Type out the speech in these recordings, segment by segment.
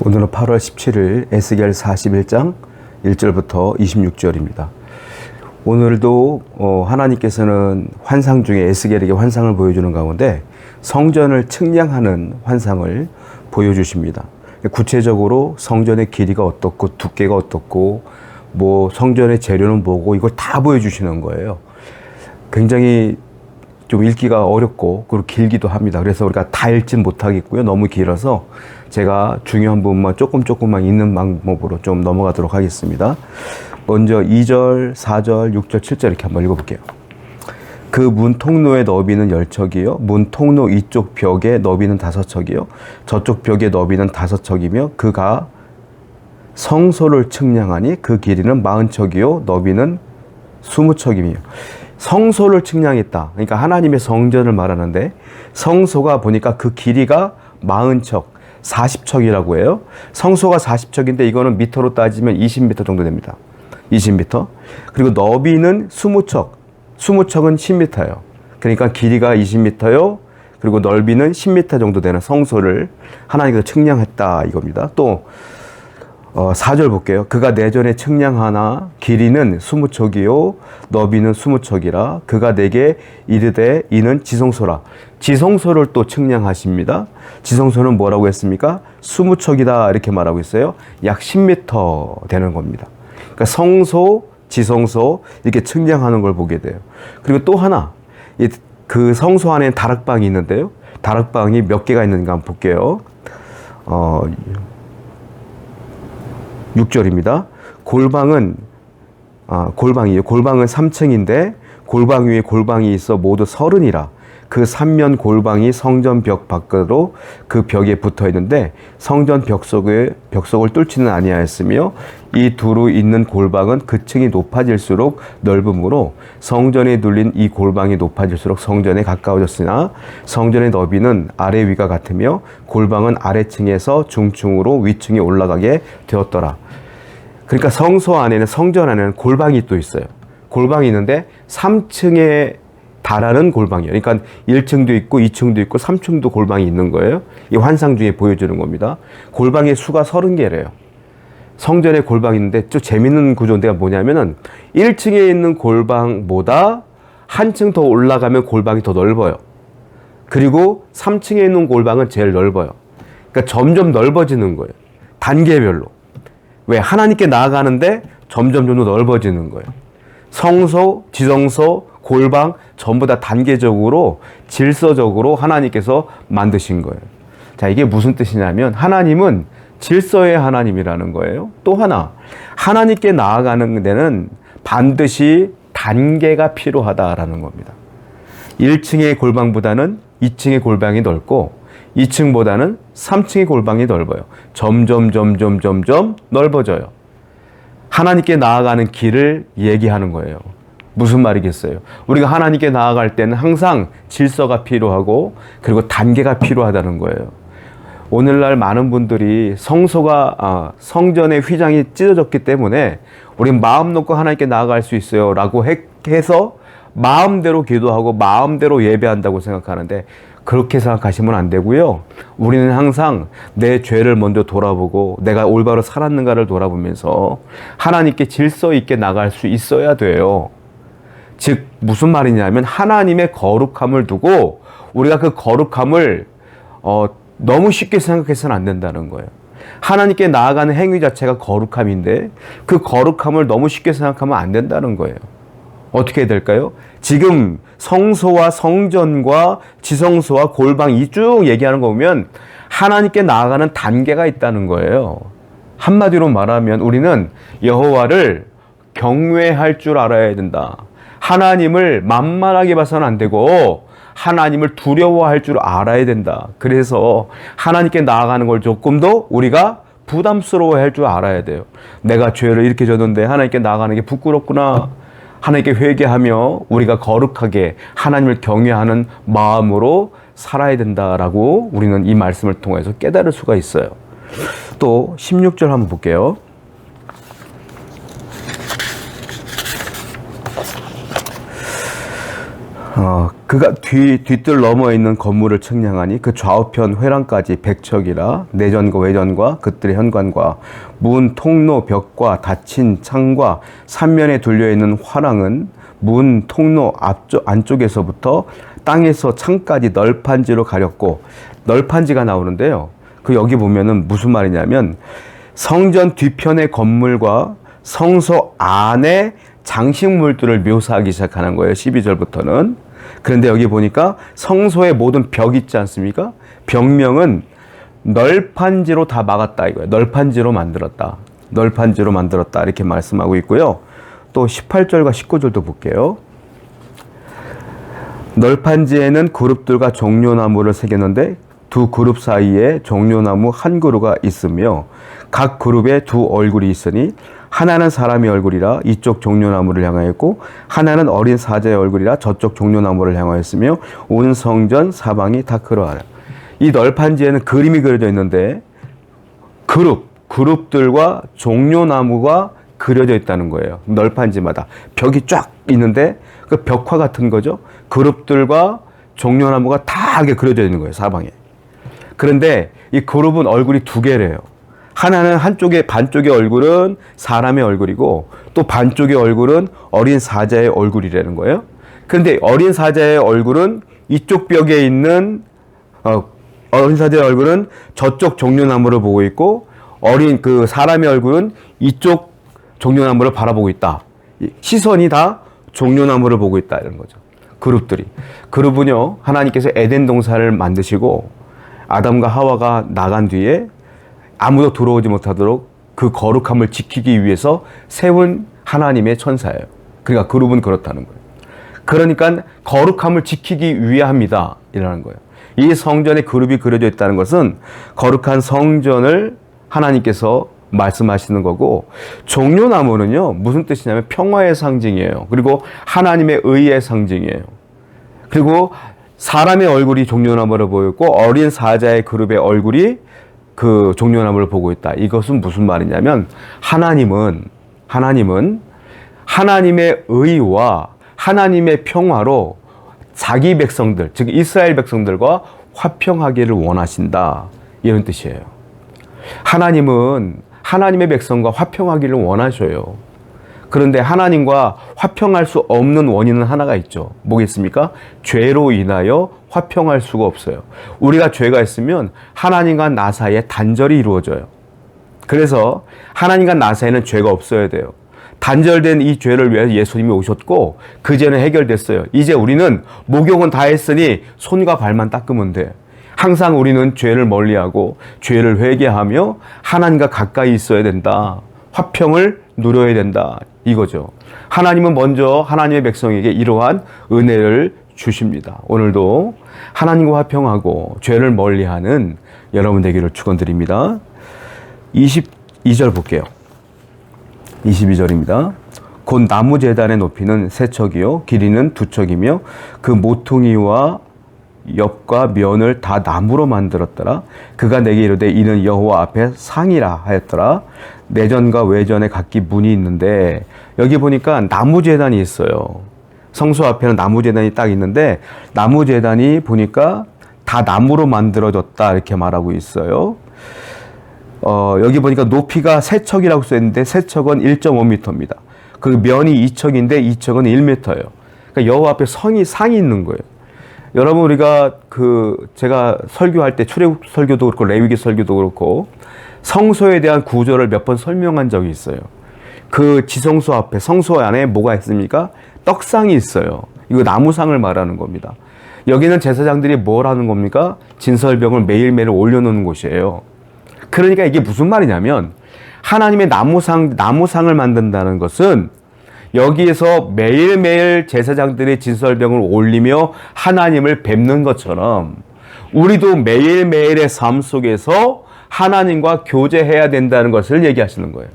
오늘은 8월 17일 에스겔 41장 1절부터 26절입니다. 오늘도 하나님께서는 환상 중에 에스겔에게 환상을 보여주는 가운데 성전을 측량하는 환상을 보여주십니다. 구체적으로 성전의 길이가 어떻고 두께가 어떻고 성전의 재료는 뭐고 이걸 다 보여주시는 거예요. 굉장히 좀 읽기가 어렵고 그리고 길기도 합니다. 그래서 우리가 다 읽진 못하겠고요. 너무 길어서 제가 중요한 부분만 조금만 읽는 방법으로 좀 넘어가도록 하겠습니다. 먼저 2절, 4절, 6절, 7절 이렇게 한번 읽어볼게요. 그 문 통로의 너비는 10척이요. 문 통로 이쪽 벽의 너비는 5척이요. 저쪽 벽의 너비는 5척이며 그가 성소를 측량하니 그 길이는 40척이요. 너비는 20척이며 성소를 측량했다. 그러니까 하나님의 성전을 말하는데 성소가 보니까 그 길이가 40척, 40척이라고 해요. 성소가 40척인데 이거는 미터로 따지면 20m 정도 됩니다. 20m. 그리고 너비는 20척. 20척은 10m예요. 그러니까 길이가 20m요. 그리고 넓이는 10m 정도 되는 성소를 하나님께서 측량했다 이겁니다. 또 4절 볼게요. 그가 내전에 측량하나 길이는 20척이요 너비는 20척이라 그가 내게 이르되 이는 지성소라. 지성소를 또 측량하십니다. 지성소는 뭐라고 했습니까? 20척이다 이렇게 말하고 있어요. 약 10m 되는 겁니다. 그러니까 성소, 지성소 이렇게 측량하는 걸 보게 돼요. 그리고 또 하나 그 성소 안에 다락방이 있는데요. 다락방이 몇 개가 있는가 한번 볼게요. 6절입니다. 골방은 3층인데 골방 위에 골방이 있어 모두 30이라. 그 3면 골방이 성전 벽 밖으로 그 벽에 붙어 있는데 성전 벽속을 뚫지는 아니하였으며 이 두루 있는 골방은 그 층이 높아질수록 넓음으로 성전에 눌린 이 골방이 높아질수록 성전에 가까워졌으나 성전의 너비는 아래 위가 같으며 골방은 아래층에서 중층으로 위층에 올라가게 되었더라. 그러니까 성소 안에는 성전 안에는 골방이 또 있어요. 골방이 있는데 3층에 달하는 골방이에요. 그러니까 1층도 있고 2층도 있고 3층도 골방이 있는 거예요. 이 환상 중에 보여주는 겁니다. 골방의 수가 30개래요. 성전에 골방이 있는데 좀 재밌는 구조인데가 뭐냐면은 1층에 있는 골방보다 한층 더 올라가면 골방이 더 넓어요. 그리고 3층에 있는 골방은 제일 넓어요. 그러니까 점점 넓어지는 거예요. 단계별로. 왜? 하나님께 나아가는데 점점 넓어지는 거예요. 성소, 지성소, 골방 전부 다 단계적으로 질서적으로 하나님께서 만드신 거예요. 자, 이게 무슨 뜻이냐면 하나님은 질서의 하나님이라는 거예요. 또 하나, 하나님께 나아가는 데는 반드시 단계가 필요하다라는 겁니다. 1층의 골방보다는 2층의 골방이 넓고 2층보다는 3층의 골방이 넓어요. 점점 넓어져요. 하나님께 나아가는 길을 얘기하는 거예요. 무슨 말이겠어요? 우리가 하나님께 나아갈 때는 항상 질서가 필요하고 그리고 단계가 필요하다는 거예요. 오늘날 많은 분들이 성전의 휘장이 찢어졌기 때문에 우린 마음 놓고 하나님께 나아갈 수 있어요 라고 해서 마음대로 기도하고 마음대로 예배한다고 생각하는데 그렇게 생각하시면 안 되고요. 우리는 항상 내 죄를 먼저 돌아보고 내가 올바로 살았는가를 돌아보면서 하나님께 질서 있게 나갈 수 있어야 돼요. 즉 무슨 말이냐면 하나님의 거룩함을 두고 우리가 그 거룩함을 너무 쉽게 생각해서는 안 된다는 거예요. 하나님께 나아가는 행위 자체가 거룩함인데 그 거룩함을 너무 쉽게 생각하면 안 된다는 거예요. 어떻게 해야 될까요? 지금 성소와 성전과 지성소와 골방 이 쭉 얘기하는 거 보면 하나님께 나아가는 단계가 있다는 거예요. 한마디로 말하면 우리는 여호와를 경외할 줄 알아야 된다. 하나님을 만만하게 봐서는 안 되고 하나님을 두려워할 줄 알아야 된다. 그래서 하나님께 나아가는 걸 조금 더 우리가 부담스러워할 줄 알아야 돼요. 내가 죄를 이렇게 졌는데 하나님께 나아가는 게 부끄럽구나. 하나님께 회개하며 우리가 거룩하게 하나님을 경외하는 마음으로 살아야 된다라고 우리는 이 말씀을 통해서 깨달을 수가 있어요. 또 16절 한번 볼게요. 그가 뒤뜰 넘어 있는 건물을 측량하니 그 좌우편 회랑까지 백척이라 내전과 외전과 그들의 현관과 문, 통로, 벽과 닫힌 창과 삼면에 둘려있는 화랑은 문, 통로 안쪽에서부터 땅에서 창까지 널판지로 가렸고, 널판지가 나오는데요. 그 여기 보면은 무슨 말이냐면 성전 뒤편의 건물과 성소 안에 장식물들을 묘사하기 시작하는 거예요. 12절부터는. 그런데 여기 보니까 성소의 모든 벽 있지 않습니까? 벽면은 널판지로 다 막았다 이거예요. 널판지로 만들었다. 널판지로 만들었다 이렇게 말씀하고 있고요. 또 18절과 19절도 볼게요. 널판지에는 그룹들과 종려나무를 새겼는데 두 그룹 사이에 종려나무 한 그루가 있으며 각 그룹에 두 얼굴이 있으니 하나는 사람의 얼굴이라 이쪽 종려나무를 향하였고 하나는 어린 사자의 얼굴이라 저쪽 종려나무를 향하였으며 온 성전 사방이 다 그러하라. 이 널판지에는 그림이 그려져 있는데 그룹들과 종려나무가 그려져 있다는 거예요. 널판지마다 벽이 쫙 있는데 그 벽화 같은 거죠. 그룹들과 종려나무가 다 이렇게 그려져 있는 거예요. 사방에. 그런데 이 그룹은 얼굴이 두 개래요. 하나는 반쪽의 얼굴은 사람의 얼굴이고 또 반쪽의 얼굴은 어린 사자의 얼굴이라는 거예요. 그런데 어린 사자의 얼굴은 이쪽 벽에 있는 어린 사자의 얼굴은 저쪽 종려나무를 보고 있고 어린 그 사람의 얼굴은 이쪽 종려나무를 바라보고 있다. 시선이 다 종려나무를 보고 있다 이런 거죠. 그룹은요 하나님께서 에덴 동산을 만드시고 아담과 하와가 나간 뒤에 아무도 들어오지 못하도록 그 거룩함을 지키기 위해서 세운 하나님의 천사예요. 그러니까 그룹은 그렇다는 거예요. 그러니까 거룩함을 지키기 위함이다 이라는 거예요. 이 성전에 그룹이 그려져 있다는 것은 거룩한 성전을 하나님께서 말씀하시는 거고, 종려나무는요 무슨 뜻이냐면 평화의 상징이에요. 그리고 하나님의 의의 상징이에요. 그리고 사람의 얼굴이 종려나무를 보였고 어린 사자의 그룹의 얼굴이 그 종려나무를 보고 있다. 이것은 무슨 말이냐면 하나님은 하나님의 의와 하나님의 평화로 자기 백성들, 즉 이스라엘 백성들과 화평하기를 원하신다. 이런 뜻이에요. 하나님은 하나님의 백성과 화평하기를 원하셔요. 그런데 하나님과 화평할 수 없는 원인은 하나가 있죠. 뭐겠습니까? 죄로 인하여 화평할 수가 없어요. 우리가 죄가 있으면 하나님과 나 사이에 단절이 이루어져요. 그래서 하나님과 나 사이에는 죄가 없어야 돼요. 단절된 이 죄를 위해서 예수님이 오셨고 그 죄는 해결됐어요. 이제 우리는 목욕은 다 했으니 손과 발만 닦으면 돼. 항상 우리는 죄를 멀리하고 죄를 회개하며 하나님과 가까이 있어야 된다. 화평을 누려야 된다. 이거죠. 하나님은 먼저 하나님의 백성에게 이러한 은혜를 주십니다. 오늘도 하나님과 화평하고 죄를 멀리하는 여러분 되기를 축원드립니다. 22절 볼게요. 22절입니다. 곧 나무 제단의 높이는 3척이요 길이는 2척이며 그 모퉁이와 옆과 면을 다 나무로 만들었더라. 그가 내게 이르되 이는 여호와 앞에 상이라 하였더라. 내전과 외전에 각기 문이 있는데 여기 보니까 나무 제단이 있어요. 성소 앞에는 나무 제단이 딱 있는데 나무 제단이 보니까 다 나무로 만들어졌다 이렇게 말하고 있어요. 여기 보니까 높이가 3척이라고 써있는데 3척은 1.5m입니다. 그 면이 2척인데 2척은 1m예요. 그러니까 여호와 앞에 상이 있는 거예요. 여러분 우리가 제가 설교할 때 출애굽 설교도 그렇고 레위기 설교도 그렇고 성소에 대한 구조를 몇 번 설명한 적이 있어요. 그 지성소 앞에 성소 안에 뭐가 있습니까? 떡상이 있어요. 이거 나무상을 말하는 겁니다. 여기는 제사장들이 뭘 하는 겁니까? 진설병을 매일매일 올려놓는 곳이에요. 그러니까 이게 무슨 말이냐면 하나님의 나무상을 만든다는 것은 여기에서 매일매일 제사장들이 진설병을 올리며 하나님을 뵙는 것처럼 우리도 매일매일의 삶 속에서 하나님과 교제해야 된다는 것을 얘기하시는 거예요.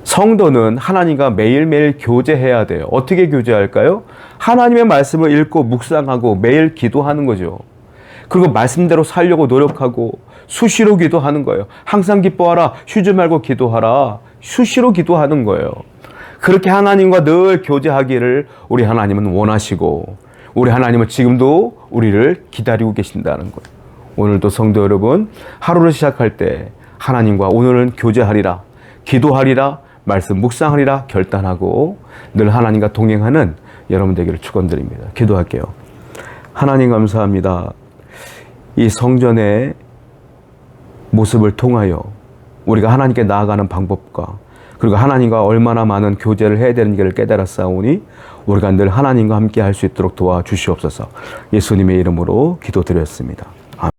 성도는 하나님과 매일매일 교제해야 돼요. 어떻게 교제할까요? 하나님의 말씀을 읽고 묵상하고 매일 기도하는 거죠. 그리고 말씀대로 살려고 노력하고 수시로 기도하는 거예요. 항상 기뻐하라. 쉬지 말고 기도하라. 수시로 기도하는 거예요. 그렇게 하나님과 늘 교제하기를 우리 하나님은 원하시고 우리 하나님은 지금도 우리를 기다리고 계신다는 거예요. 오늘도 성도 여러분, 하루를 시작할 때 하나님과 오늘은 교제하리라, 기도하리라, 말씀 묵상하리라 결단하고 늘 하나님과 동행하는 여러분 되기를 축원드립니다. 기도할게요. 하나님 감사합니다. 이 성전의 모습을 통하여 우리가 하나님께 나아가는 방법과 그리고 하나님과 얼마나 많은 교제를 해야 되는지를 깨달았사오니 우리가 늘 하나님과 함께 할 수 있도록 도와주시옵소서. 예수님의 이름으로 기도드렸습니다.